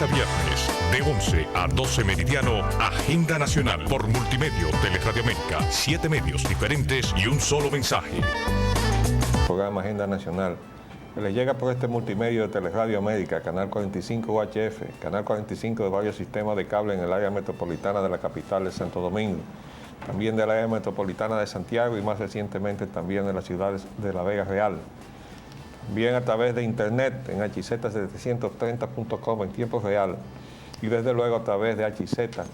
lunes a viernes, de 11 a 12 meridiano, Agenda Nacional, por Multimedio Teleradio América, 7 medios diferentes y un solo mensaje. Programa Agenda Nacional, que le llega por este multimedio de Teleradio América, Canal 45 UHF, Canal 45 de varios sistemas de cable en el área metropolitana de la capital de Santo Domingo, también del área metropolitana de Santiago y más recientemente también de las ciudades de La Vega Real. También a través de internet en hz730.com en tiempo real y desde luego a través de HZ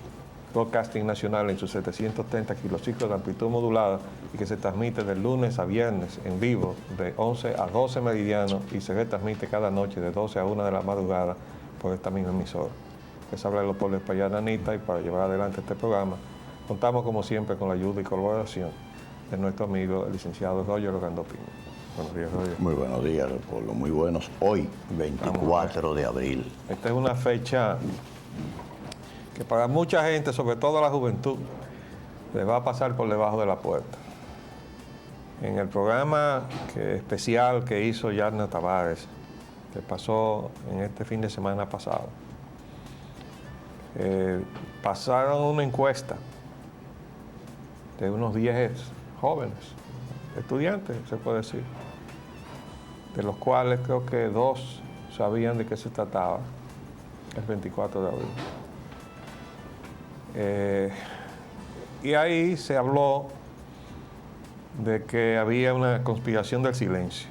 Broadcasting Nacional en sus 730 kilociclos de amplitud modulada y que se transmite de lunes a viernes en vivo de 11 a 12 meridianos y se retransmite cada noche de 12 a 1 de la madrugada por esta misma emisora. Les habla Leopoldo Espaillat Anita y para llevar adelante este programa contamos como siempre con la ayuda y colaboración de nuestro amigo el licenciado Roger Orlando Pino. Buenos días, Roger. Muy buenos días, Leopoldo. Muy buenos. Hoy, 24 de abril. Esta es una fecha que para mucha gente, sobre todo la juventud, le va a pasar por debajo de la puerta. En el programa especial que hizo Yarna Tavares, que pasó en este fin de semana pasado, pasaron una encuesta de unos 10 jóvenes, estudiantes, se puede decir, de los cuales creo que 2 sabían de qué se trataba el 24 de abril. Y ahí se habló de que había una conspiración del silencio.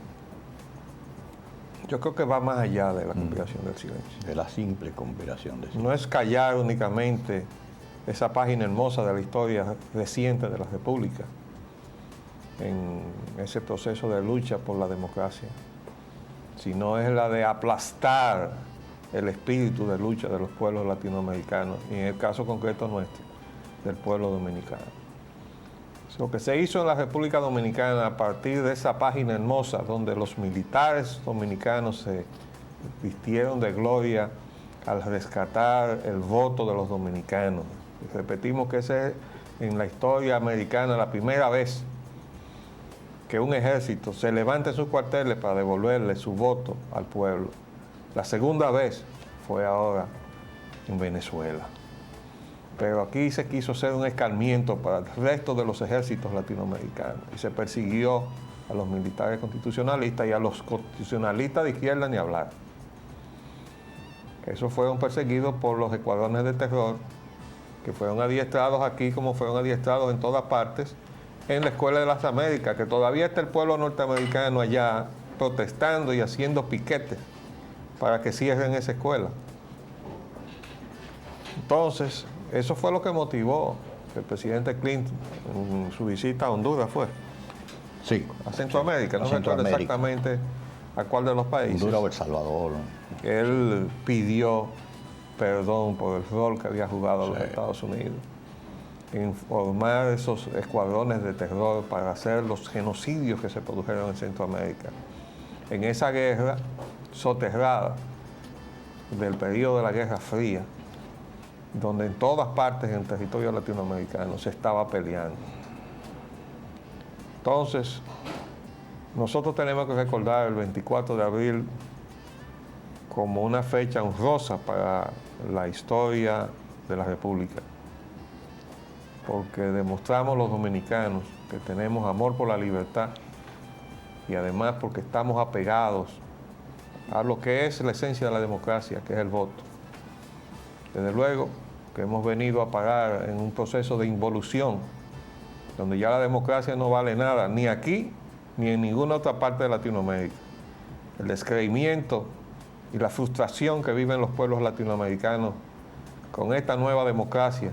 Yo creo que va más allá de la conspiración del silencio. De la simple conspiración del silencio. No es callar únicamente esa página hermosa de la historia reciente de la República en ese proceso de lucha por la democracia, sino es la de aplastar el espíritu de lucha de los pueblos latinoamericanos y en el caso concreto nuestro, del pueblo dominicano. Lo que se hizo en la República Dominicana a partir de esa página hermosa donde los militares dominicanos se vistieron de gloria al rescatar el voto de los dominicanos. Y repetimos que esa es en la historia americana la primera vez que un ejército se levanta en sus cuarteles para devolverle su voto al pueblo. La segunda vez fue ahora en Venezuela. Pero aquí se quiso hacer un escarmiento para el resto de los ejércitos latinoamericanos y se persiguió a los militares constitucionalistas y a los constitucionalistas de izquierda ni hablar. Esos fueron perseguidos por los escuadrones de terror que fueron adiestrados aquí como fueron adiestrados en todas partes en la Escuela de las Américas, que todavía está el pueblo norteamericano allá protestando y haciendo piquetes para que cierren esa escuela. Entonces, eso fue lo que motivó que el presidente Clinton en su visita a Honduras fue. Sí. A Centroamérica, no recuerdo exactamente a cuál de los países. Honduras o El Salvador. Él pidió perdón por el rol que había jugado los Estados Unidos en formar esos escuadrones de terror para hacer los genocidios que se produjeron en Centroamérica. En esa guerra soterrada del periodo de la Guerra Fría, donde en todas partes en el territorio latinoamericano se estaba peleando. Entonces, nosotros tenemos que recordar el 24 de abril como una fecha honrosa para la historia de la República, porque demostramos los dominicanos que tenemos amor por la libertad y además porque estamos apegados a lo que es la esencia de la democracia, que es el voto. Desde luego que hemos venido a parar en un proceso de involución, donde ya la democracia no vale nada, ni aquí ni en ninguna otra parte de Latinoamérica. El descreimiento y la frustración que viven los pueblos latinoamericanos con esta nueva democracia,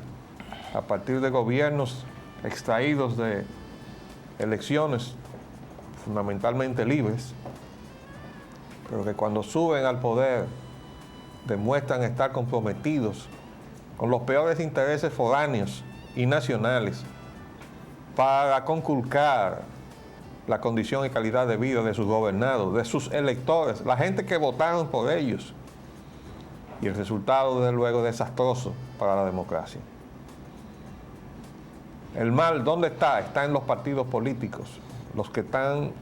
a partir de gobiernos extraídos de elecciones fundamentalmente libres, pero que cuando suben al poder demuestran estar comprometidos con los peores intereses foráneos y nacionales para conculcar la condición y calidad de vida de sus gobernados, de sus electores, la gente que votaron por ellos. Y el resultado, desde luego, es desastroso para la democracia. El mal, ¿dónde está? Está en los partidos políticos, los que están,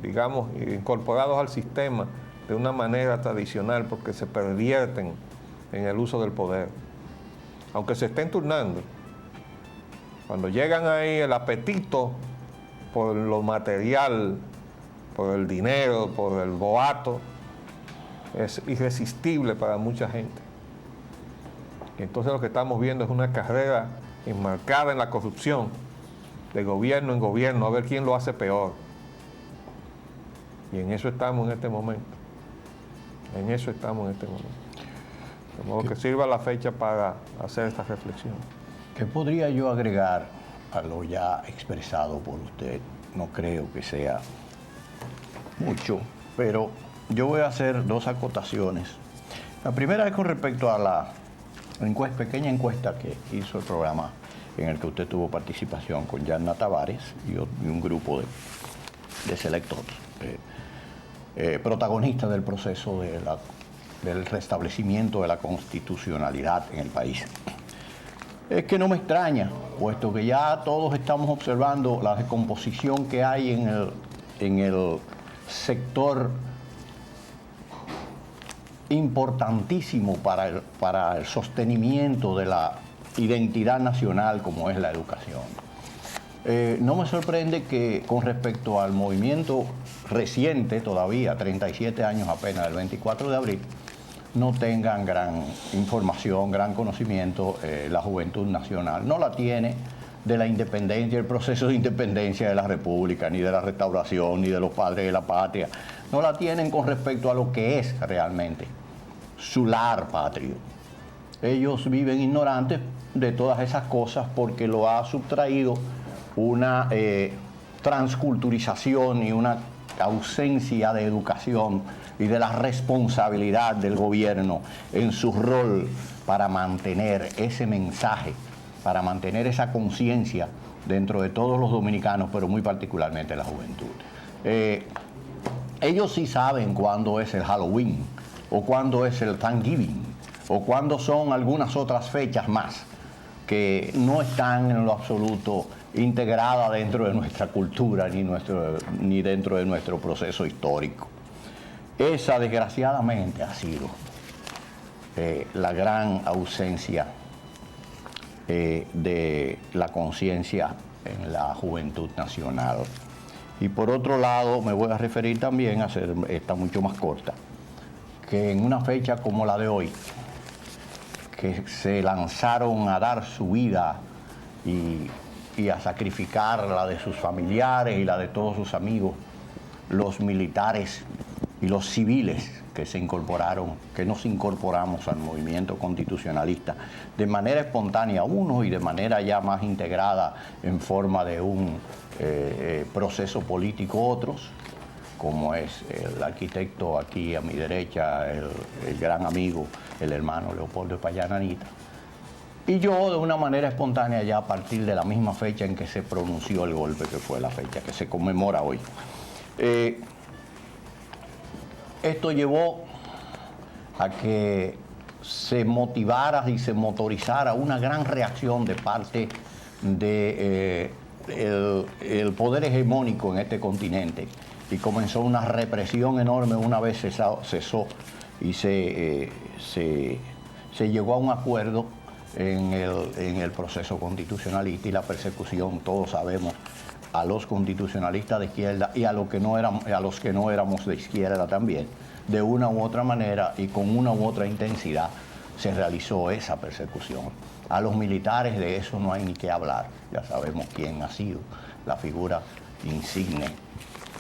digamos, incorporados al sistema de una manera tradicional porque se pervierten en el uso del poder. Aunque se estén turnando, cuando llegan ahí el apetito por lo material, por el dinero, por el boato, es irresistible para mucha gente. Y entonces lo que estamos viendo es una carrera enmarcada en la corrupción, de gobierno en gobierno, a ver quién lo hace peor. Y en eso estamos en este momento. En eso estamos en este momento. De modo que sirva la fecha para hacer esta reflexión. ¿Qué podría yo agregar a lo ya expresado por usted? No creo que sea mucho, pero yo voy a hacer dos acotaciones. La primera es con respecto a la pequeña encuesta que hizo el programa en el que usted tuvo participación con Yanna Tavares y un grupo de selectores, protagonistas del proceso del restablecimiento de la constitucionalidad en el país. Es que no me extraña, puesto que ya todos estamos observando la descomposición que hay en el sector importantísimo para el sostenimiento de la identidad nacional como es la educación. No me sorprende que con respecto al movimiento reciente, todavía 37 años apenas, del 24 de abril, no tengan gran información, gran conocimiento la juventud nacional. No la tiene de la independencia, el proceso de independencia de la República, ni de la restauración, ni de los padres de la patria. No la tienen con respecto a lo que es realmente su lar patrio. Ellos viven ignorantes de todas esas cosas porque lo ha subtraído una transculturización y una ausencia de educación y de la responsabilidad del gobierno en su rol para mantener ese mensaje, para mantener esa conciencia dentro de todos los dominicanos, pero muy particularmente la juventud. Ellos sí saben cuándo es el Halloween, o cuándo es el Thanksgiving, o cuándo son algunas otras fechas más que no están en lo absoluto integrada dentro de nuestra cultura ni dentro de nuestro proceso histórico. Esa, desgraciadamente, ha sido la gran ausencia de la conciencia en la juventud nacional. Y por otro lado, me voy a referir también, a hacer esta mucho más corta, que en una fecha como la de hoy, que se lanzaron a dar su vida y a sacrificar la de sus familiares y la de todos sus amigos, los militares y los civiles que se incorporaron, que nos incorporamos al movimiento constitucionalista de manera espontánea unos y de manera ya más integrada en forma de un proceso político otros, como es el arquitecto aquí a mi derecha, el gran amigo, el hermano Leopoldo Payán Anita, y yo de una manera espontánea ya a partir de la misma fecha en que se pronunció el golpe, que fue la fecha que se conmemora hoy. Esto llevó a que se motivara y se motorizara una gran reacción de parte del poder hegemónico en este continente, y comenzó una represión enorme una vez cesó y se llegó a un acuerdo en el proceso constitucionalista, y la persecución, todos sabemos, a los constitucionalistas de izquierda y a los que no éramos de izquierda también, de una u otra manera y con una u otra intensidad se realizó esa persecución. A los militares de eso no hay ni que hablar, ya sabemos quién ha sido la figura insigne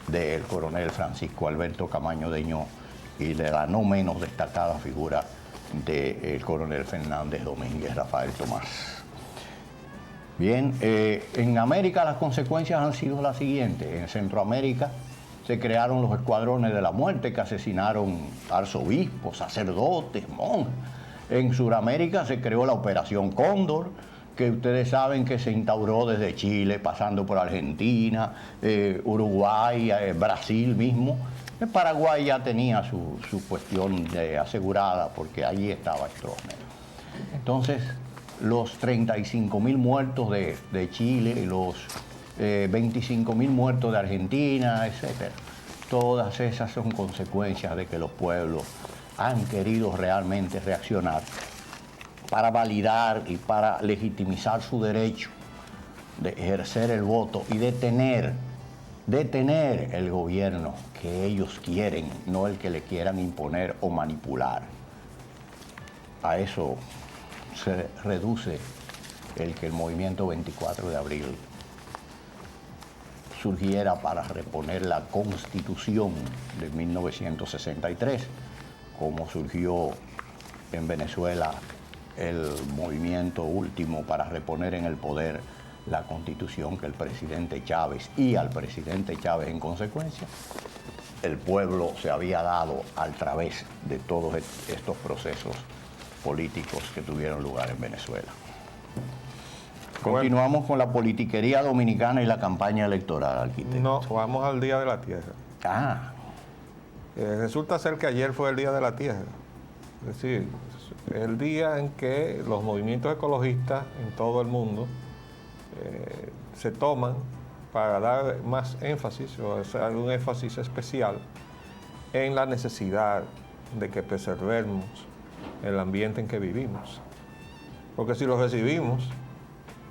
del coronel Francisco Alberto Camaño Deñó y de la no menos destacada figura del coronel Fernández Domínguez Rafael Tomás. Bien, en América las consecuencias han sido las siguientes. En Centroamérica se crearon los escuadrones de la muerte que asesinaron arzobispos, sacerdotes, monjes. En Sudamérica se creó la Operación Cóndor, que ustedes saben que se instauró desde Chile, pasando por Argentina, Uruguay, Brasil mismo. En Paraguay ya tenía su cuestión asegurada, porque allí estaba Stroessner. Entonces, los 35.000 muertos de Chile y los 25.000 muertos de Argentina, etc. Todas esas son consecuencias de que los pueblos han querido realmente reaccionar para validar y para legitimizar su derecho de ejercer el voto y detener el gobierno que ellos quieren, no el que le quieran imponer o manipular. A eso se reduce el que el movimiento 24 de abril surgiera para reponer la Constitución de 1963, como surgió en Venezuela el movimiento último para reponer en el poder la Constitución que el presidente Chávez y al presidente Chávez en consecuencia, el pueblo se había dado a través de todos estos procesos políticos que tuvieron lugar en Venezuela. Continuamos con la politiquería dominicana y la campaña electoral, arquitecto. No, vamos al Día de la Tierra. Ah, Resulta ser que ayer fue el Día de la Tierra. Es decir, el día en que los movimientos ecologistas en todo el mundo se toman para dar más énfasis, o hacer un énfasis especial en la necesidad de que preservemos el ambiente en que vivimos. Porque si lo recibimos,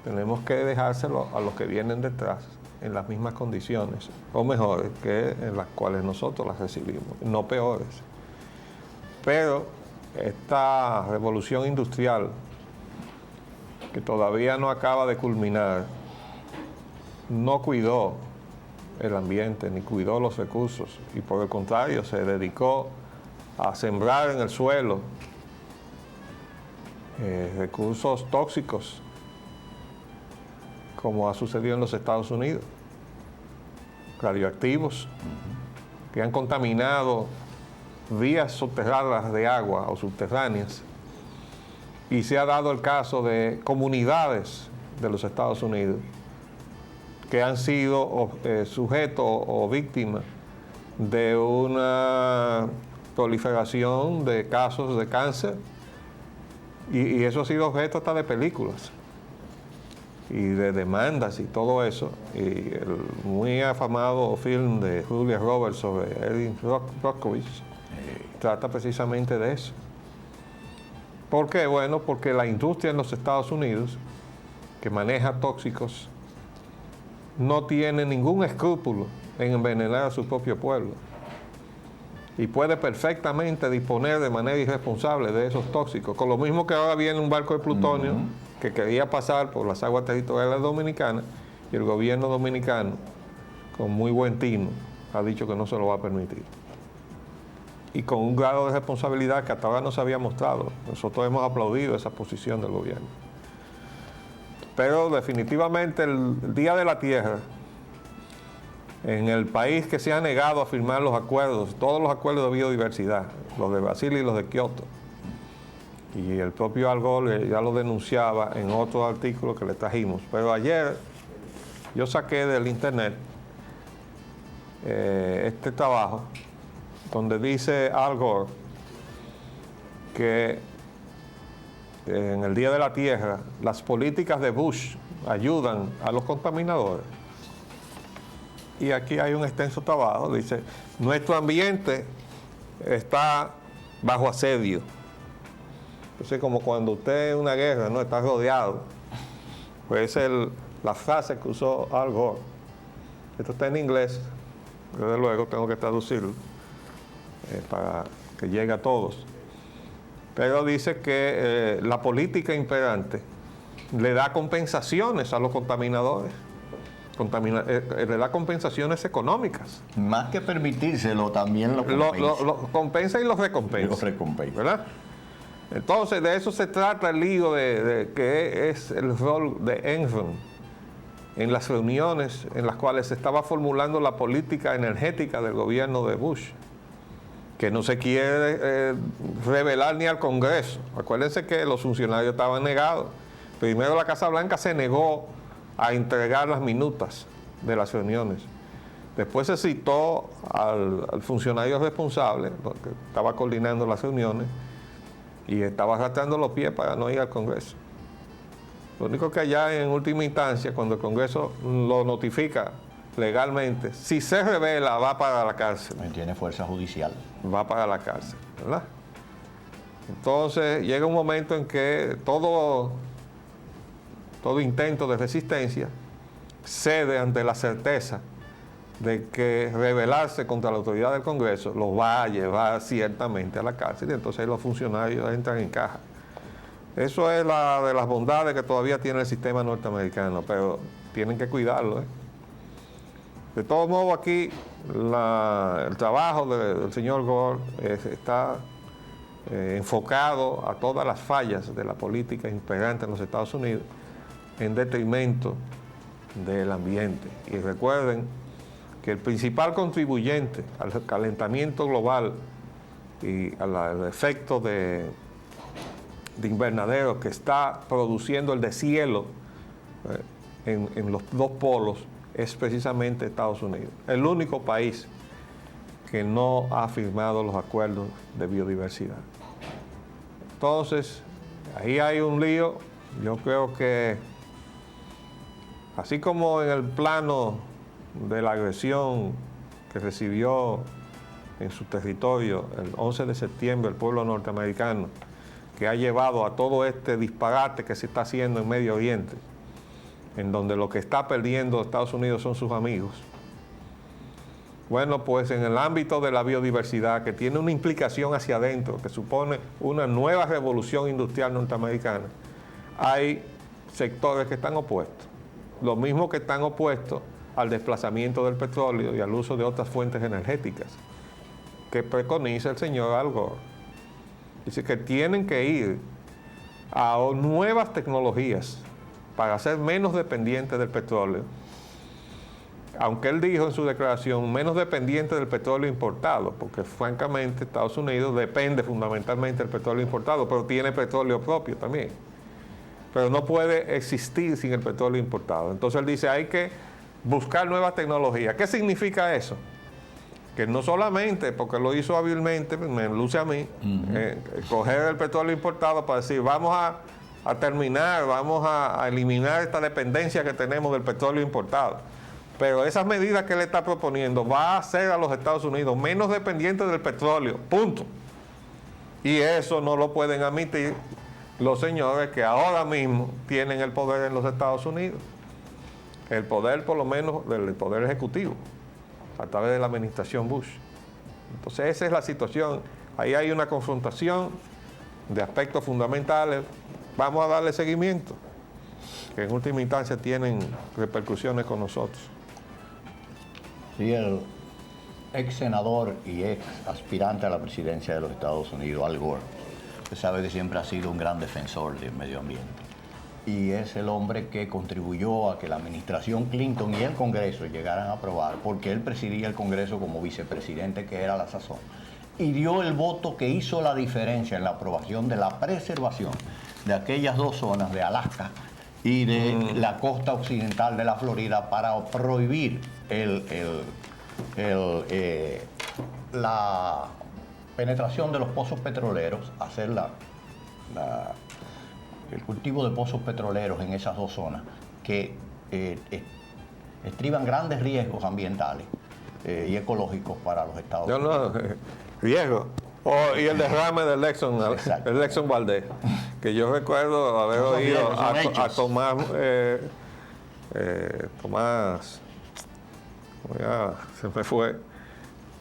tenemos que dejárselo a los que vienen detrás en las mismas condiciones, o mejores que en las cuales nosotros las recibimos, no peores. Pero esta revolución industrial, que todavía no acaba de culminar, no cuidó el ambiente ni cuidó los recursos, y por el contrario se dedicó a sembrar en el suelo recursos tóxicos, como ha sucedido en los Estados Unidos, radioactivos, que han contaminado vías subterráneas de agua o subterráneas, y se ha dado el caso de comunidades de los Estados Unidos que han sido sujetos o víctimas de una proliferación de casos de cáncer, y eso ha sido objeto hasta de películas y de demandas y todo eso. Y el muy afamado film de Julia Roberts sobre Erin Brockovich trata precisamente de eso. ¿Por qué? Bueno, porque la industria en los Estados Unidos, que maneja tóxicos, no tiene ningún escrúpulo en envenenar a su propio pueblo, y puede perfectamente disponer de manera irresponsable de esos tóxicos. Con lo mismo que ahora viene un barco de plutonio que quería pasar por las aguas territoriales dominicanas, y el gobierno dominicano, con muy buen tino, ha dicho que no se lo va a permitir. Y con un grado de responsabilidad que hasta ahora no se había mostrado. Nosotros hemos aplaudido esa posición del gobierno. Pero definitivamente el Día de la Tierra, en el país que se ha negado a firmar los acuerdos, todos los acuerdos de biodiversidad, los de Brasil y los de Kioto, y el propio Al Gore ya lo denunciaba en otro artículo que le trajimos. Pero ayer yo saqué del internet este trabajo donde dice Al Gore que en el Día de la Tierra las políticas de Bush ayudan a los contaminadores. Y aquí hay un extenso trabajo, dice: nuestro ambiente está bajo asedio. Entonces, como cuando usted en una guerra no está rodeado, pues es la frase que usó Al Gore. Esto está en inglés, desde luego tengo que traducirlo para que llegue a todos. Pero dice que la política imperante le da compensaciones a los contaminadores. Le da compensaciones económicas. Más que permitírselo, también lo compensa. Lo compensa y lo recompensa. Lo recompensa. ¿Verdad? Entonces, de eso se trata el lío de que es el rol de Enron en las reuniones en las cuales se estaba formulando la política energética del gobierno de Bush, que no se quiere revelar ni al Congreso. Acuérdense que los funcionarios estaban negados. Primero la Casa Blanca se negó a entregar las minutas de las reuniones. Después se citó al funcionario responsable, que estaba coordinando las reuniones, y estaba arrastrando los pies para no ir al Congreso. Lo único que allá en última instancia, cuando el Congreso lo notifica legalmente, si se revela, va para la cárcel. Tiene fuerza judicial. Va para la cárcel, ¿verdad? Entonces llega un momento en que todo intento de resistencia cede ante la certeza de que rebelarse contra la autoridad del Congreso los va a llevar ciertamente a la cárcel, y entonces los funcionarios entran en caja. Eso es la de las bondades que todavía tiene el sistema norteamericano, pero tienen que cuidarlo, ¿eh? De todos modos, aquí el trabajo del señor Gore está enfocado a todas las fallas de la política imperante en los Estados Unidos en detrimento del ambiente. Y recuerden que el principal contribuyente al calentamiento global y al efecto de invernadero que está produciendo el deshielo en los dos polos es precisamente Estados Unidos, el único país que no ha firmado los acuerdos de biodiversidad. Entonces, ahí hay un lío. Yo creo que, así como en el plano de la agresión que recibió en su territorio el 11 de septiembre el pueblo norteamericano, que ha llevado a todo este disparate que se está haciendo en Medio Oriente, en donde lo que está perdiendo Estados Unidos son sus amigos. Bueno, pues en el ámbito de la biodiversidad, que tiene una implicación hacia adentro, que supone una nueva revolución industrial norteamericana, hay sectores que están opuestos. Lo mismo que están opuestos al desplazamiento del petróleo y al uso de otras fuentes energéticas, que preconiza el señor Al Gore. Dice que tienen que ir a nuevas tecnologías para ser menos dependientes del petróleo. Aunque él dijo en su declaración, menos dependiente del petróleo importado, porque francamente Estados Unidos depende fundamentalmente del petróleo importado, pero tiene petróleo propio también. Pero no puede existir sin el petróleo importado. Entonces él dice, hay que buscar nuevas tecnologías. ¿Qué significa eso? Que no solamente, porque lo hizo hábilmente, me luce a mí, coger el petróleo importado para decir, vamos a terminar, vamos a eliminar esta dependencia que tenemos del petróleo importado. Pero esas medidas que él está proponiendo va a hacer a los Estados Unidos menos dependientes del petróleo, punto. Y eso no lo pueden admitir los señores que ahora mismo tienen el poder en los Estados Unidos. El poder, por lo menos, del poder ejecutivo, a través de la administración Bush. Entonces esa es la situación. Ahí hay una confrontación de aspectos fundamentales. Vamos a darle seguimiento, que en última instancia tienen repercusiones con nosotros. Sí, el ex senador y ex aspirante a la presidencia de los Estados Unidos, Al Gore, usted sabe que siempre ha sido un gran defensor del medio ambiente. Y es el hombre que contribuyó a que la administración Clinton y el Congreso llegaran a aprobar, porque él presidía el Congreso como vicepresidente, que era la sazón, y dio el voto que hizo la diferencia en la aprobación de la preservación de aquellas dos zonas de Alaska y de la costa occidental de la Florida para prohibir la penetración de los pozos petroleros, hacer el cultivo de pozos petroleros en esas dos zonas que estriban grandes riesgos ambientales y ecológicos para los Estados Unidos. Riesgo. Y el derrame del Exxon Valdez, que yo recuerdo haber oído a Tomás, se me fue,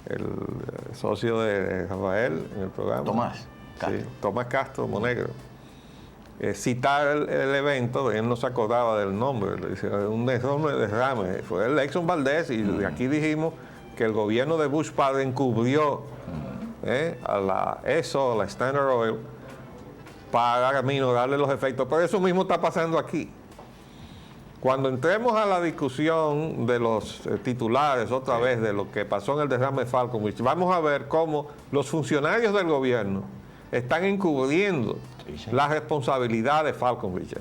el socio de Rafael en el programa. Tomás Castro. Sí, Tomás Castro Monegro. Citar el evento, él no se acordaba del nombre, un enorme derrame, fue el Exxon Valdez, y de aquí dijimos que el gobierno de Bush padre encubrió a la ESO, a la Standard Oil, para minorarle los efectos. Pero eso mismo está pasando aquí. Cuando entremos a la discusión de los titulares, otra vez, de lo que pasó en el derrame de Falconbridge, vamos a ver cómo los funcionarios del gobierno están encubriendo la responsabilidad de Falconbridge.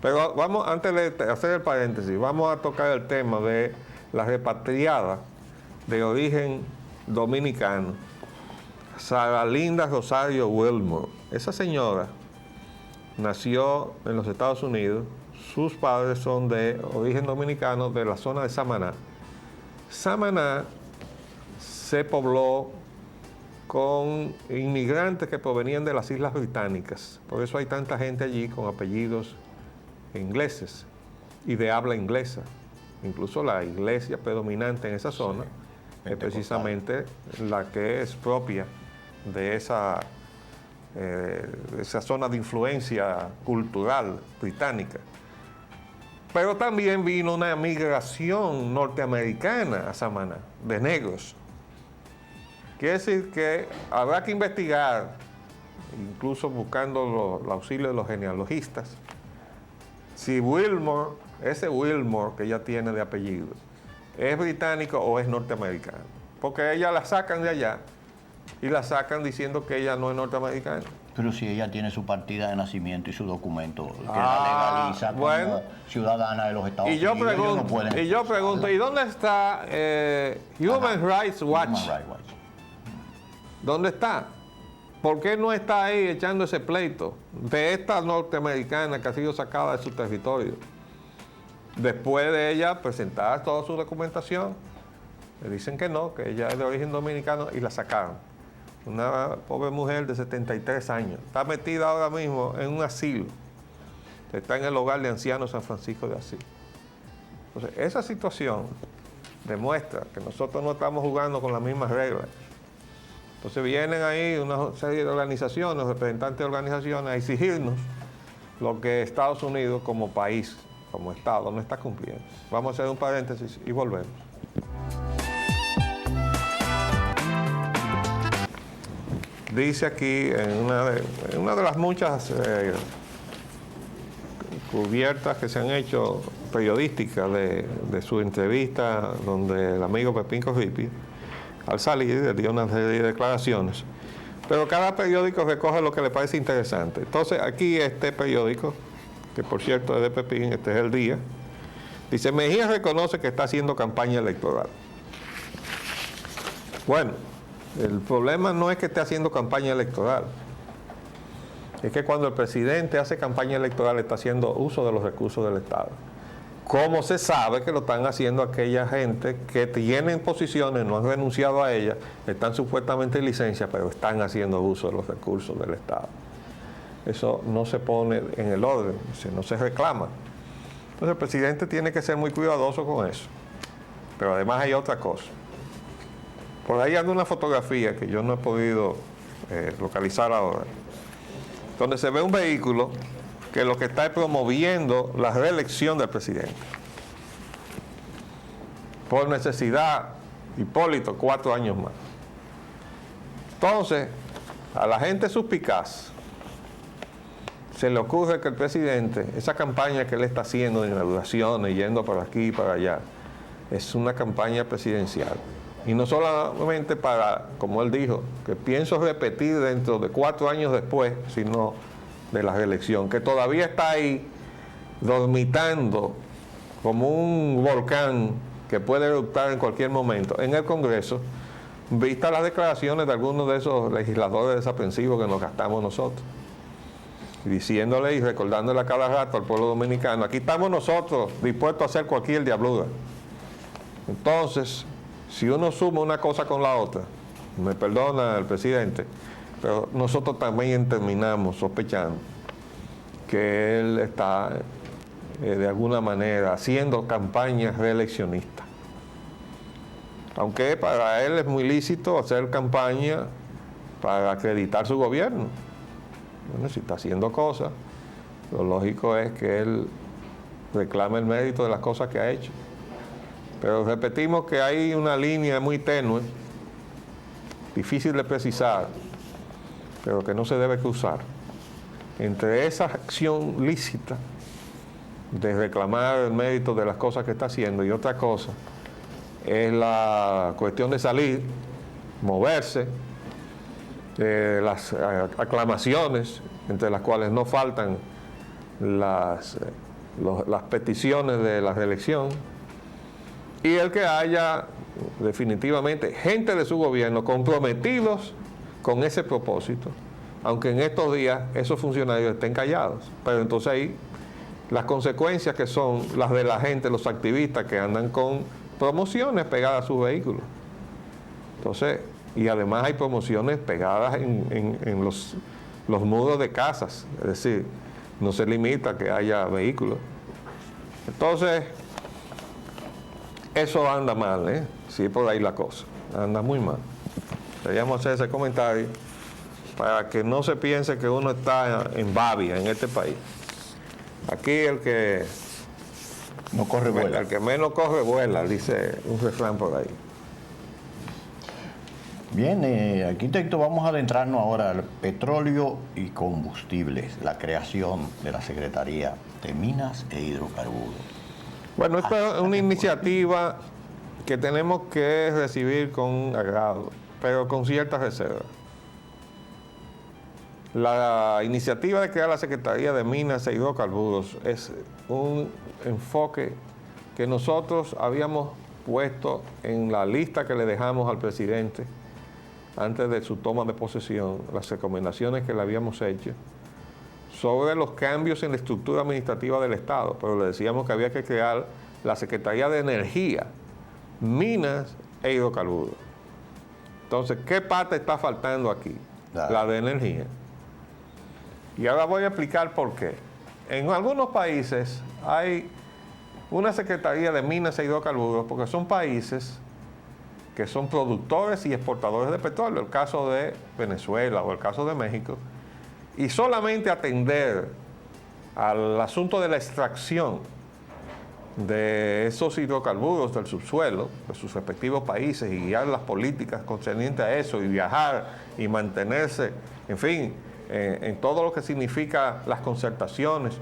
Pero vamos, antes de hacer el paréntesis, vamos a tocar el tema de la repatriada de origen dominicano, Sara Linda Rosario Wilmore. Esa señora nació en los Estados Unidos, sus padres son de origen dominicano, de la zona de Samaná. Samaná se pobló con inmigrantes que provenían de las Islas Británicas. Por eso hay tanta gente allí con apellidos ingleses y de habla inglesa. Incluso la iglesia predominante en esa zona es precisamente la que es propia de esa zona de influencia cultural británica. Pero también vino una migración norteamericana a Samaná, de negros. Quiere decir que habrá que investigar, incluso buscando el auxilio de los genealogistas, si Wilmore, ese Wilmore que ella tiene de apellido, es británico o es norteamericano. Porque ella la sacan de allá y la sacan diciendo que ella no es norteamericana. Pero si ella tiene su partida de nacimiento y su documento que la legaliza como ciudadana de los Estados Unidos, ellos no pueden. Y yo pregunto, ¿y dónde está Human Rights Watch? ¿Dónde está? ¿Por qué no está ahí echando ese pleito de esta norteamericana que ha sido sacada de su territorio? Después de ella presentar toda su documentación, le dicen que no, que ella es de origen dominicano y la sacaron. Una pobre mujer de 73 años. Está metida ahora mismo en un asilo. Está en el hogar de ancianos San Francisco de Asís. Entonces, esa situación demuestra que nosotros no estamos jugando con las mismas reglas. Entonces vienen ahí una serie de organizaciones, representantes de organizaciones, a exigirnos lo que Estados Unidos como país, como Estado, no está cumpliendo. Vamos a hacer un paréntesis y volvemos. Dice aquí, en una de las muchas cubiertas que se han hecho periodísticas de su entrevista, donde el amigo Pepín Corripi, al salir, dio una serie de declaraciones. Pero cada periódico recoge lo que le parece interesante. Entonces, aquí este periódico, que por cierto es de Pepín, este es El Día, dice, Mejía reconoce que está haciendo campaña electoral. Bueno, el problema no es que esté haciendo campaña electoral. Es que cuando el presidente hace campaña electoral está haciendo uso de los recursos del Estado. ¿Cómo se sabe que lo están haciendo aquella gente que tienen posiciones, no han renunciado a ellas, están supuestamente en licencia, pero están haciendo uso de los recursos del Estado? Eso no se pone en el orden, no se reclama. Entonces el presidente tiene que ser muy cuidadoso con eso. Pero además hay otra cosa. Por ahí anda una fotografía que yo no he podido localizar ahora, donde se ve un vehículo que lo que está es promoviendo la reelección del presidente. Por necesidad, Hipólito, 4 años más. Entonces, a la gente suspicaz se le ocurre que el presidente, esa campaña que él está haciendo de inauguraciones, yendo para aquí y para allá, es una campaña presidencial. Y no solamente para, como él dijo, que pienso repetir dentro de 4 años después, sino de la reelección, que todavía está ahí dormitando como un volcán que puede eruptar en cualquier momento en el Congreso, vistas las declaraciones de algunos de esos legisladores desaprensivos que nos gastamos nosotros, diciéndole y recordándole a cada rato al pueblo dominicano, aquí estamos nosotros dispuestos a hacer cualquier diablura. Entonces, si uno suma una cosa con la otra, me perdona el presidente, pero nosotros también terminamos sospechando que él está de alguna manera haciendo campañas reeleccionistas. Aunque para él es muy lícito hacer campaña para acreditar su gobierno. Bueno, si está haciendo cosas, lo lógico es que él reclame el mérito de las cosas que ha hecho. Pero repetimos que hay una línea muy tenue, difícil de precisar, pero que no se debe cruzar, entre esa acción lícita de reclamar el mérito de las cosas que está haciendo y otra cosa es la cuestión de salir, moverse, las aclamaciones, entre las cuales no faltan las peticiones de la reelección, y el que haya definitivamente gente de su gobierno comprometidos con ese propósito, aunque en estos días esos funcionarios estén callados. Pero entonces ahí las consecuencias que son las de la gente, los activistas que andan con promociones pegadas a sus vehículos. Entonces, Y además hay promociones pegadas en los muros de casas, es decir, no se limita a que haya vehículos. Entonces, eso anda mal, ¿eh? Sí, por ahí la cosa, anda muy mal. Queríamos hacer ese comentario para que no se piense que uno está en babia en este país. Aquí el que no corre vuela. El que menos corre vuela, dice un refrán por ahí. Bien, arquitecto, vamos a adentrarnos ahora al petróleo y combustibles, la creación de la Secretaría de Minas e Hidrocarburos. Bueno, esta es una iniciativa que tenemos que recibir con agrado, pero con cierta reserva. La iniciativa de crear la Secretaría de Minas e Hidrocarburos es un enfoque que nosotros habíamos puesto en la lista que le dejamos al presidente antes de su toma de posesión, las recomendaciones que le habíamos hecho sobre los cambios en la estructura administrativa del Estado, pero le decíamos que había que crear la Secretaría de Energía, Minas e Hidrocarburos. Entonces, ¿qué parte está faltando aquí? La de energía. Y ahora voy a explicar por qué. En algunos países hay una Secretaría de Minas e Hidrocarburos porque son países que son productores y exportadores de petróleo, el caso de Venezuela o el caso de México, y solamente atender al asunto de la extracción de esos hidrocarburos del subsuelo de sus respectivos países y guiar las políticas concernientes a eso y viajar y mantenerse, en fin, en todo lo que significa las concertaciones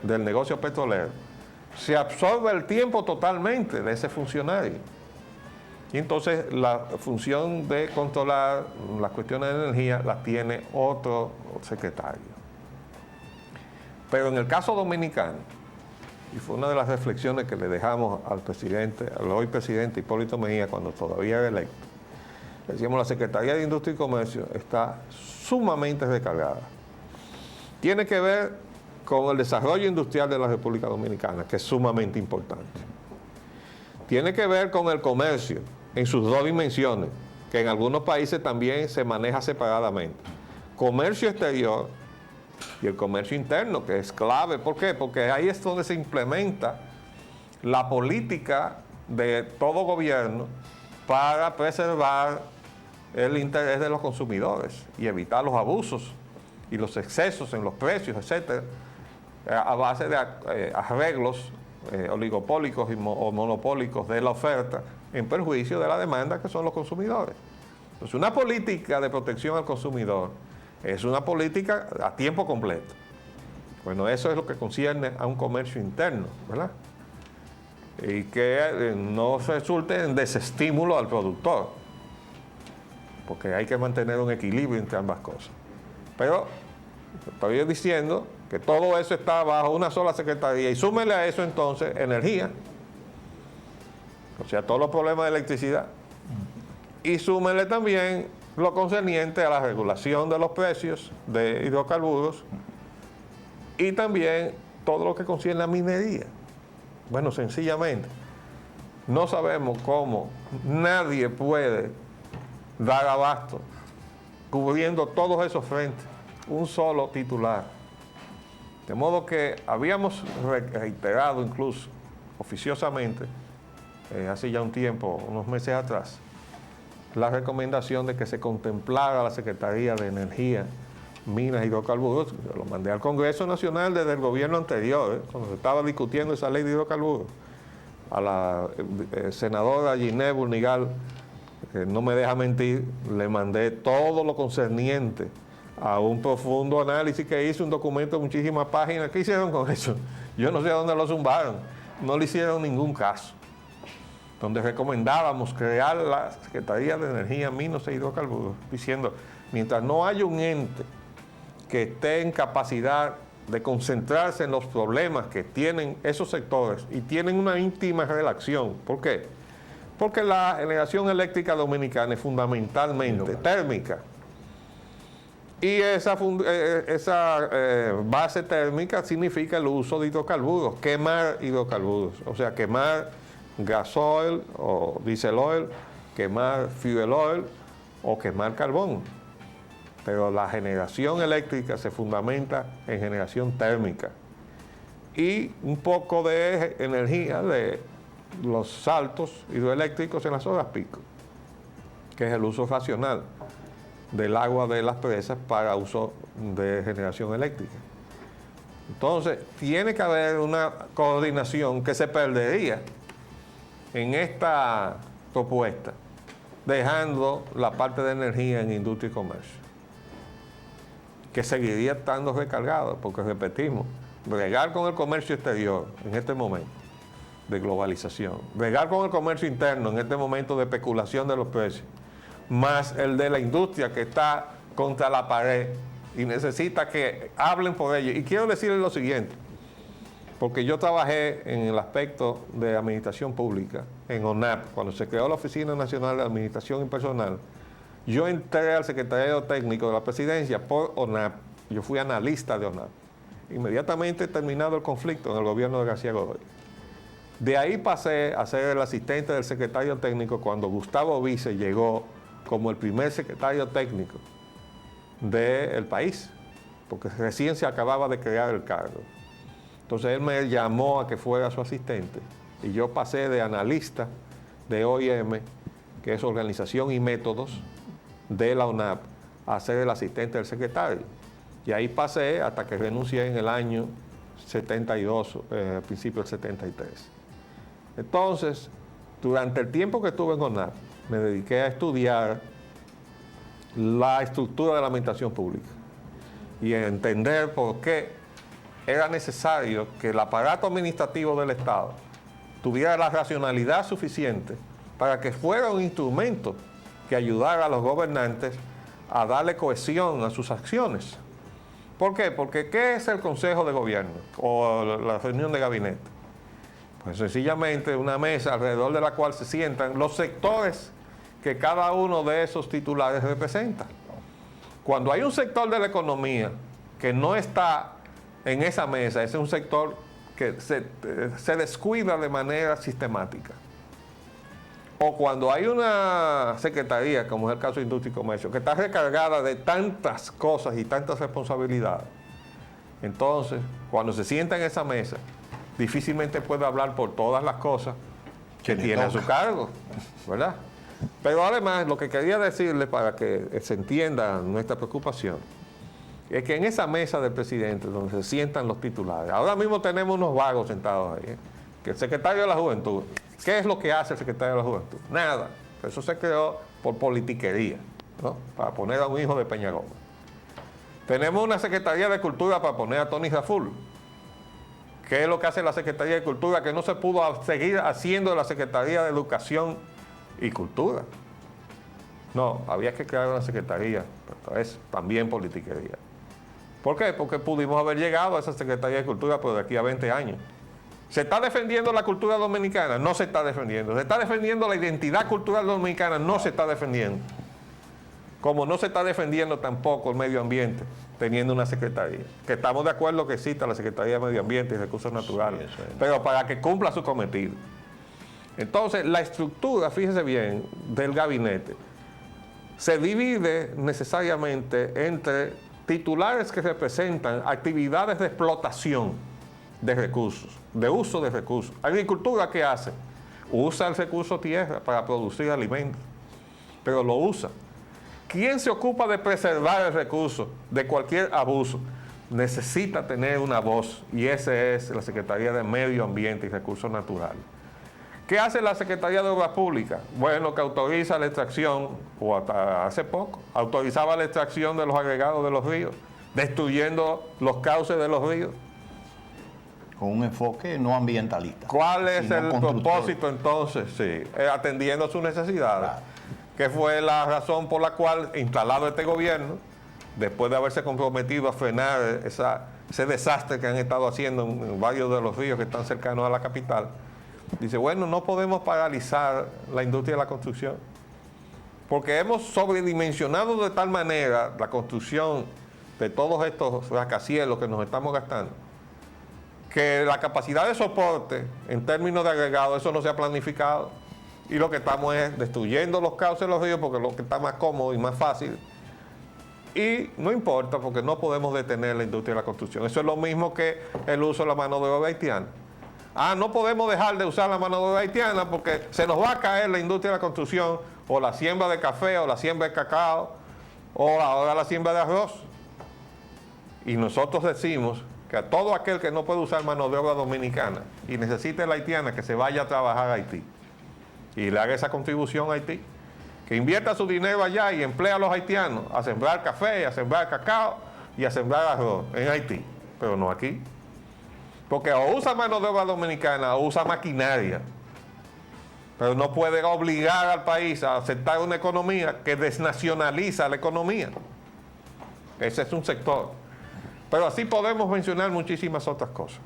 del negocio petrolero, se absorbe el tiempo totalmente de ese funcionario. Y entonces la función de controlar las cuestiones de energía la tiene otro secretario. Pero en el caso dominicano, y fue una de las reflexiones que le dejamos al presidente, al hoy presidente Hipólito Mejía, cuando todavía era electo, decíamos, la Secretaría de Industria y Comercio está sumamente recargada. Tiene que ver con el desarrollo industrial de la República Dominicana, que es sumamente importante. Tiene que ver con el comercio en sus dos dimensiones, que en algunos países también se maneja separadamente. Comercio exterior y el comercio interno, que es clave. ¿Por qué? Porque ahí es donde se implementa la política de todo gobierno para preservar el interés de los consumidores y evitar los abusos y los excesos en los precios, etcétera, a base de arreglos oligopólicos o monopólicos de la oferta en perjuicio de la demanda, que son los consumidores. Entonces, una política de protección al consumidor es una política a tiempo completo. Bueno, eso es lo que concierne a un comercio interno, ¿verdad? Y que no resulte en desestímulo al productor, porque hay que mantener un equilibrio entre ambas cosas. Pero estoy diciendo que todo eso está bajo una sola secretaría, y súmele a eso entonces energía, o sea, todos los problemas de electricidad, y súmele también lo concerniente a la regulación de los precios de hidrocarburos y también todo lo que concierne a minería. Bueno, sencillamente, no sabemos cómo nadie puede dar abasto cubriendo todos esos frentes, un solo titular. De modo que habíamos reiterado incluso oficiosamente, hace ya un tiempo, unos meses atrás, la recomendación de que se contemplara la Secretaría de Energía, Minas y Hidrocarburos. Yo lo mandé al Congreso Nacional desde el gobierno anterior, cuando se estaba discutiendo esa ley de hidrocarburos. A la senadora Ginés Burnigal, que no me deja mentir, le mandé todo lo concerniente a un profundo análisis que hizo, un documento de muchísimas páginas. ¿Qué hicieron con eso? Yo no sé a dónde lo zumbaron. No le hicieron ningún caso. Donde recomendábamos crear la Secretaría de Energía, Minas e Hidrocarburos, diciendo, mientras no haya un ente que esté en capacidad de concentrarse en los problemas que tienen esos sectores y tienen una íntima relación. ¿Por qué? Porque la generación eléctrica dominicana es fundamentalmente térmica. Y esa base térmica significa el uso de hidrocarburos, quemar hidrocarburos, o sea, quemar gasoil o diesel oil, quemar fuel oil o quemar carbón. Pero la generación eléctrica se fundamenta en generación térmica y un poco de energía de los saltos hidroeléctricos en las horas pico, que es el uso racional del agua de las presas para uso de generación eléctrica. Entonces, tiene que haber una coordinación que se perdería en esta propuesta, dejando la parte de energía en industria y comercio, que seguiría estando recargado, porque repetimos, bregar con el comercio exterior en este momento de globalización, bregar con el comercio interno en este momento de especulación de los precios, más el de la industria que está contra la pared y necesita que hablen por ello. Y quiero decirles lo siguiente, porque yo trabajé en el aspecto de administración pública, en ONAP, cuando se creó la Oficina Nacional de Administración Impersonal. Yo entré al secretariado técnico de la presidencia por ONAP, yo fui analista de ONAP. Inmediatamente terminado el conflicto en el gobierno de García Godoy. De ahí pasé a ser el asistente del secretario técnico cuando Gustavo Vice llegó como el primer secretario técnico del país, porque recién se acababa de crear el cargo. Entonces él me llamó a que fuera su asistente y yo pasé de analista de OIM, que es Organización y Métodos de la ONAP, a ser el asistente del secretario. Y ahí pasé hasta que renuncié en el año 72, al principio del 73. Entonces, durante el tiempo que estuve en ONAP, me dediqué a estudiar la estructura de la administración pública y a entender por qué era necesario que el aparato administrativo del Estado tuviera la racionalidad suficiente para que fuera un instrumento que ayudara a los gobernantes a darle cohesión a sus acciones. ¿Por qué? Porque ¿qué es el Consejo de Gobierno o la reunión de gabinete? Pues sencillamente una mesa alrededor de la cual se sientan los sectores que cada uno de esos titulares representa. Cuando hay un sector de la economía que no está en esa mesa, ese es un sector que se descuida de manera sistemática. O cuando hay una secretaría, como es el caso de Industria y Comercio, que está recargada de tantas cosas y tantas responsabilidades, entonces, cuando se sienta en esa mesa, difícilmente puede hablar por todas las cosas que tiene a su cargo, ¿verdad? Pero además, lo que quería decirle para que se entienda nuestra preocupación, es que en esa mesa del presidente, donde se sientan los titulares, ahora mismo tenemos unos vagos sentados ahí, que el secretario de la Juventud, ¿qué es lo que hace el secretario de la Juventud? Nada. Eso se creó por politiquería, ¿no? Para poner a un hijo de Peñagoma. Tenemos una Secretaría de Cultura para poner a Tony Raful. ¿Qué es lo que hace la Secretaría de Cultura? Que no se pudo seguir haciendo la Secretaría de Educación y Cultura. No, había que crear una secretaría, pero es también politiquería. ¿Por qué? Porque pudimos haber llegado a esa Secretaría de Cultura, pero de aquí a 20 años. ¿Se está defendiendo la cultura dominicana? No se está defendiendo. ¿Se está defendiendo la identidad cultural dominicana? No se está defendiendo. Como no se está defendiendo tampoco el medio ambiente, teniendo una secretaría. Que estamos de acuerdo que exista la Secretaría de Medio Ambiente y Recursos Naturales, sí, pero para que cumpla su cometido. Entonces, la estructura, fíjese bien, del gabinete, se divide necesariamente entre titulares que representan actividades de explotación de recursos, de uso de recursos. Agricultura, ¿qué hace? Usa el recurso tierra para producir alimentos, pero lo usa. ¿Quién se ocupa de preservar el recurso de cualquier abuso? Necesita tener una voz, y esa es la Secretaría de Medio Ambiente y Recursos Naturales. ¿Qué hace la Secretaría de Obras Públicas? Bueno, que autoriza la extracción, o hasta hace poco, autorizaba la extracción de los agregados de los ríos, destruyendo los cauces de los ríos. Con un enfoque no ambientalista. ¿Cuál es el propósito entonces? Sí, atendiendo a sus necesidades. Claro. Que fue la razón por la cual, instalado este gobierno, después de haberse comprometido a frenar ese desastre que han estado haciendo en varios de los ríos que están cercanos a la capital, dice, bueno, no podemos paralizar la industria de la construcción, porque hemos sobredimensionado de tal manera la construcción de todos estos rascacielos que nos estamos gastando, que la capacidad de soporte en términos de agregado, eso no se ha planificado. y lo que estamos es destruyendo los cauces de los ríos porque es lo que está más cómodo y más fácil. Y no importa porque no podemos detener la industria de la construcción. Eso es lo mismo que el uso de la mano de obra haitiana. No podemos dejar de usar la mano de obra haitiana porque se nos va a caer la industria de la construcción, o la siembra de café, o la siembra de cacao, o ahora la siembra de arroz. Y nosotros decimos que a todo aquel que no puede usar mano de obra dominicana y necesite la haitiana, que se vaya a trabajar a Haití y le haga esa contribución a Haití, que invierta su dinero allá y emplea a los haitianos a sembrar café, a sembrar cacao y a sembrar arroz en Haití, pero no aquí. Porque o usa mano de obra dominicana o usa maquinaria, pero no puede obligar al país a aceptar una economía que desnacionaliza la economía. Ese es un sector. Pero así podemos mencionar muchísimas otras cosas.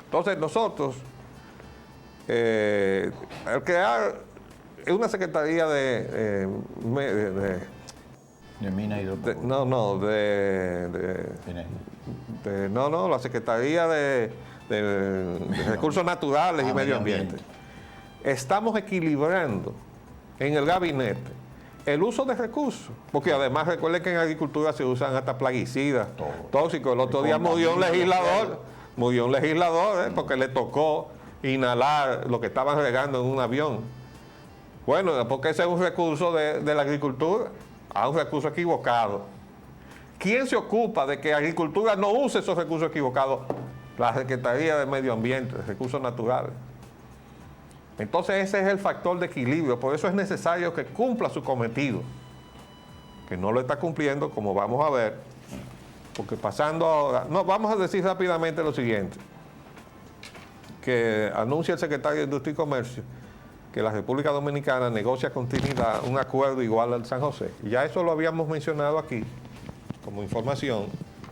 Entonces nosotros, al crear una secretaría de mina y la Secretaría de Recursos Naturales y Medio Ambiente. Estamos equilibrando en el gabinete el uso de recursos, porque además recuerden que en agricultura se usan hasta plaguicidas, tóxicos. El otro día murió un legislador, porque le tocó inhalar lo que estaban regando en un avión. Bueno, porque ese es un recurso de la agricultura, un recurso equivocado. ¿Quién se ocupa de que agricultura no use esos recursos equivocados? La Secretaría de Medio Ambiente, de Recursos Naturales. Entonces ese es el factor de equilibrio, por eso es necesario que cumpla su cometido, que no lo está cumpliendo, como vamos a ver, porque pasando ahora, vamos a decir rápidamente lo siguiente, que anuncia el secretario de Industria y Comercio que la República Dominicana negocia con Trinidad un acuerdo igual al San José. Y ya eso lo habíamos mencionado aquí como información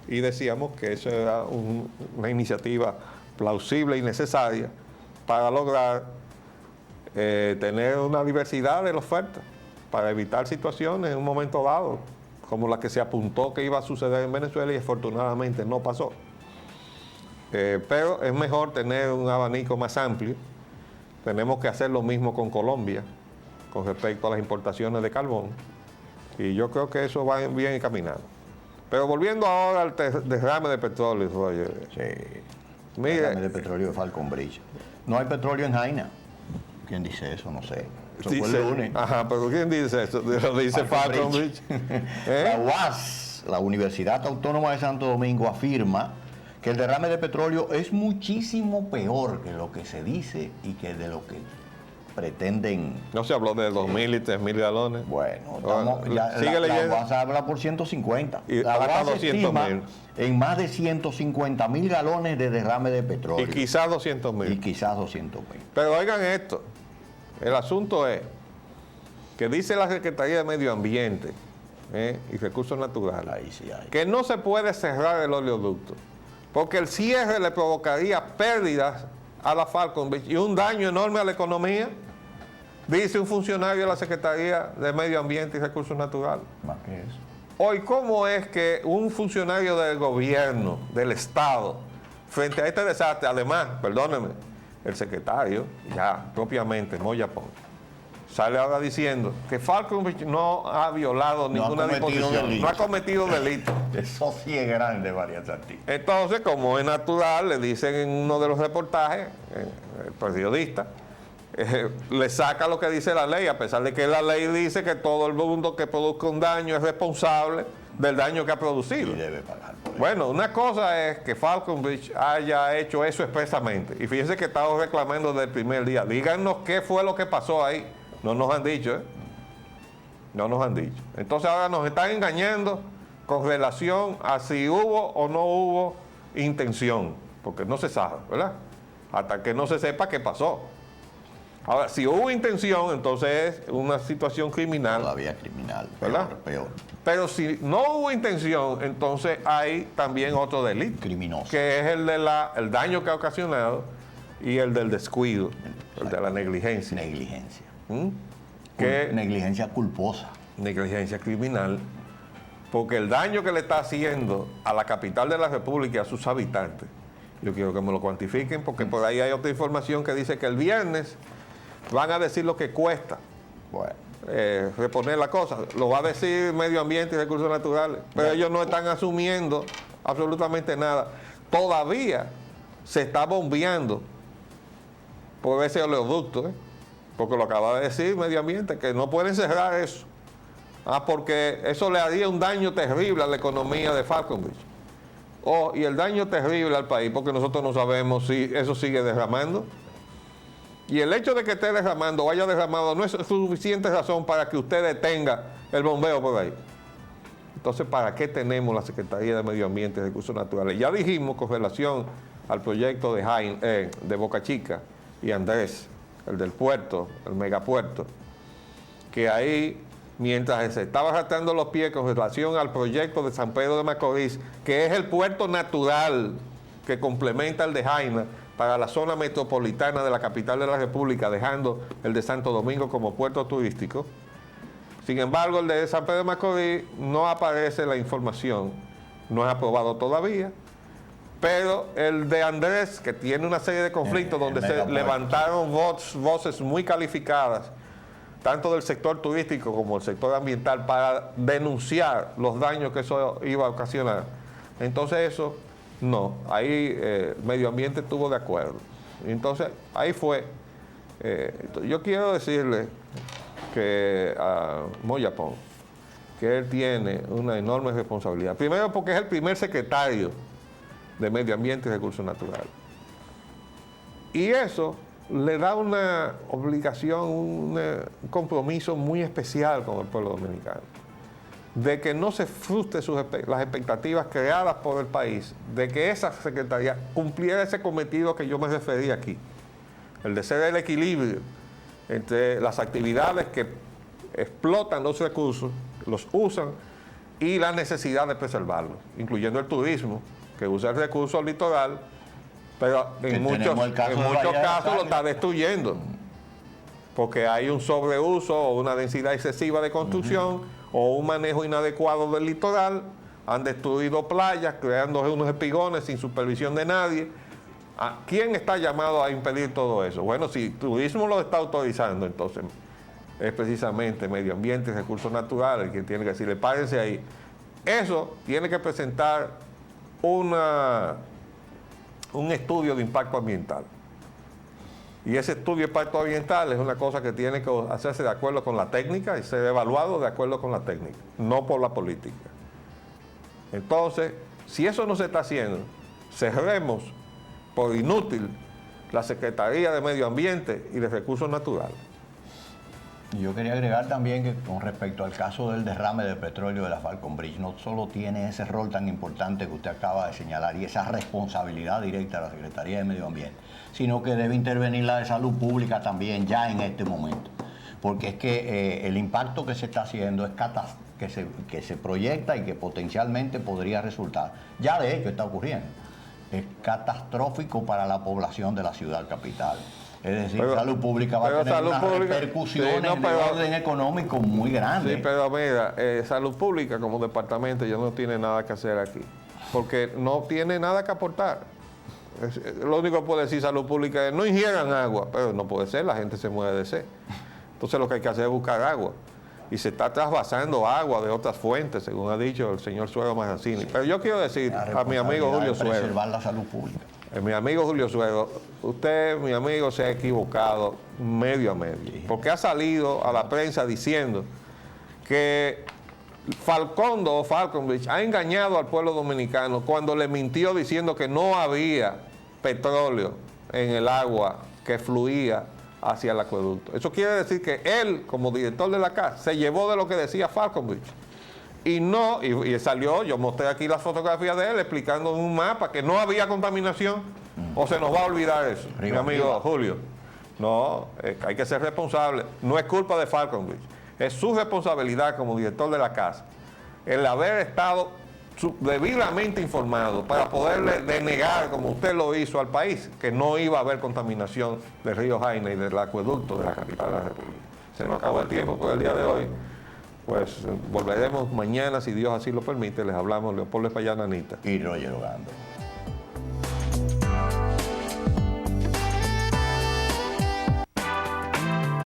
y decíamos que eso era una iniciativa plausible y necesaria para lograr tener una diversidad de la oferta, para evitar situaciones en un momento dado, como la que se apuntó que iba a suceder en Venezuela y afortunadamente no pasó. Pero es mejor tener un abanico más amplio. Tenemos que hacer lo mismo con Colombia, con respecto a las importaciones de carbón, y yo creo que eso va bien encaminado. Pero volviendo ahora al derrame de petróleo, Roger. Sí, mire, derrame de petróleo de Falcon Bridge. No hay petróleo en Jaina. ¿Quién dice eso? No sé. Eso fue el lunes. Ajá, pero ¿quién dice eso? Lo dice Falcon Bridge. La UAS, la Universidad Autónoma de Santo Domingo, afirma que el derrame de petróleo es muchísimo peor que lo que se dice y que de lo que pretenden. No se habló de 2.000 y 3.000 galones. Bueno, sigue leyendo. La UAS habla por 150. Y la UAS estima 200.000. en más de 150.000 galones de derrame de petróleo. Y quizás 200.000. Y quizás 200.000. Pero oigan esto. El asunto es que dice la Secretaría de Medio Ambiente y Recursos Naturales Ahí sí hay. que no se puede cerrar el oleoducto, porque el cierre le provocaría pérdidas a la Falcon Beach y un daño enorme a la economía, dice un funcionario de la Secretaría de Medio Ambiente y Recursos Naturales. Más que eso. Hoy, ¿cómo es que un funcionario del gobierno, del Estado, frente a este desastre, además, perdónenme, el secretario, ya propiamente, Moya Pons, sale ahora diciendo que Falcon Beach no ha violado ninguna disposición, no ha cometido delito. Eso sí es grande, María Santi. Entonces, como es natural, le dicen en uno de los reportajes, el periodista, le saca lo que dice la ley, a pesar de que la ley dice que todo el mundo que produzca un daño es responsable del daño que ha producido. Y debe pagar por eso. Bueno, una cosa es que Falcon Beach haya hecho eso expresamente. Y fíjense que estamos reclamando desde el primer día. Díganos qué fue lo que pasó ahí. No nos han dicho, No nos han dicho. Entonces ahora nos están engañando con relación a si hubo o no hubo intención. Porque no se sabe, ¿verdad? Hasta que no se sepa qué pasó. Ahora, si hubo intención, entonces es una situación criminal. Todavía criminal, ¿verdad? Peor. Pero si no hubo intención, entonces hay también otro delito. Criminoso. Que es el de el daño que ha ocasionado y el del descuido, el de la negligencia. Negligencia. Negligencia culposa. Negligencia criminal, porque el daño que le está haciendo a la capital de la República y a sus habitantes, yo quiero que me lo cuantifiquen, porque por ahí hay otra información que dice que el viernes van a decir lo que cuesta Bueno, reponer la cosa. Lo va a decir Medio Ambiente y Recursos Naturales, pero ellos no están asumiendo absolutamente nada. Todavía se está bombeando por ese oleoducto, porque lo acaba de decir Medio Ambiente, que no pueden cerrar eso. Porque eso le haría un daño terrible a la economía de Falconbridge. Y el daño terrible al país, porque nosotros no sabemos si eso sigue derramando. Y el hecho de que esté derramando o haya derramado no es suficiente razón para que usted detenga el bombeo por ahí. Entonces, ¿para qué tenemos la Secretaría de Medio Ambiente y Recursos Naturales? Ya dijimos con relación al proyecto de Boca Chica y Andrés, el del puerto, el megapuerto, que ahí, mientras se estaba arrastrando los pies con relación al proyecto de San Pedro de Macorís, que es el puerto natural que complementa el de Jaina para la zona metropolitana de la capital de la República, dejando el de Santo Domingo como puerto turístico. Sin embargo, el de San Pedro de Macorís no aparece la información, no es aprobado todavía, pero el de Andrés, que tiene una serie de conflictos donde se levantaron voces muy calificadas, tanto del sector turístico como del sector ambiental, para denunciar los daños que eso iba a ocasionar. Entonces eso, no, ahí Medio Ambiente estuvo de acuerdo. Entonces ahí fue. Yo quiero decirle que a Moyapón, que él tiene una enorme responsabilidad. Primero porque es el primer secretario de Medio Ambiente y Recursos Naturales. Y eso le da una obligación, un compromiso muy especial con el pueblo dominicano, de que no se frustren las expectativas creadas por el país, de que esa secretaría cumpliera ese cometido que yo me referí aquí, el de ser el equilibrio entre las actividades que explotan los recursos, los usan, y la necesidad de preservarlos, incluyendo el turismo, que usa el recurso litoral, pero en muchos casos lo está destruyendo, porque hay un sobreuso o una densidad excesiva de construcción o un manejo inadecuado del litoral. Han destruido playas, creando unos espigones sin supervisión de nadie. ¿Quién está llamado a impedir todo eso? Bueno, si el turismo lo está autorizando, entonces es precisamente Medio Ambiente y Recursos Naturales quien tiene que decirle, párense ahí. Eso tiene que presentar un estudio de impacto ambiental. Y ese estudio de impacto ambiental es una cosa que tiene que hacerse de acuerdo con la técnica y ser evaluado de acuerdo con la técnica, no por la política. Entonces, si eso no se está haciendo, cerremos por inútil la Secretaría de Medio Ambiente y de Recursos Naturales. Yo quería agregar también que con respecto al caso del derrame de petróleo de la Falconbridge, no solo tiene ese rol tan importante que usted acaba de señalar y esa responsabilidad directa de la Secretaría de Medio Ambiente, sino que debe intervenir la de Salud Pública también ya en este momento. Porque es que el impacto que se está haciendo es que se proyecta y que potencialmente podría resultar, ya de hecho está ocurriendo, es catastrófico para la población de la ciudad capital. Es decir, Salud Pública va a tener unas repercusiones de orden económico muy grandes. Sí, pero mira, Salud Pública como departamento ya no tiene nada que hacer aquí, porque no tiene nada que aportar. Lo único que puede decir Salud Pública es no ingieran agua, pero no puede ser, la gente se muere de sed. Entonces lo que hay que hacer es buscar agua. Y se está trasvasando agua de otras fuentes, según ha dicho el señor Suero Mazzini. Pero yo quiero decir a mi amigo Julio Suero, preservar la salud pública. Mi amigo Julio Suero, usted, mi amigo, se ha equivocado medio a medio, porque ha salido a la prensa diciendo que Falcondo o Falconbridge ha engañado al pueblo dominicano cuando le mintió diciendo que no había petróleo en el agua que fluía hacia el acueducto. Eso quiere decir que él, como director de la CAS, se llevó de lo que decía Falconbridge. Y no, y salió, yo mostré aquí las fotografías de él explicando en un mapa que no había contaminación. O se nos va a olvidar eso, mi amigo Julio. No, hay que ser responsable. No es culpa de Falconbridge. Es su responsabilidad como director de la casa el haber estado debidamente informado para poderle denegar, como usted lo hizo al país, que no iba a haber contaminación del río Jaina y del acueducto de la capital de la República. Se nos acabó el tiempo por el día de hoy. Pues volveremos mañana, si Dios así lo permite. Les hablamos Leopoldo Espallán Anita y Roger Ogando.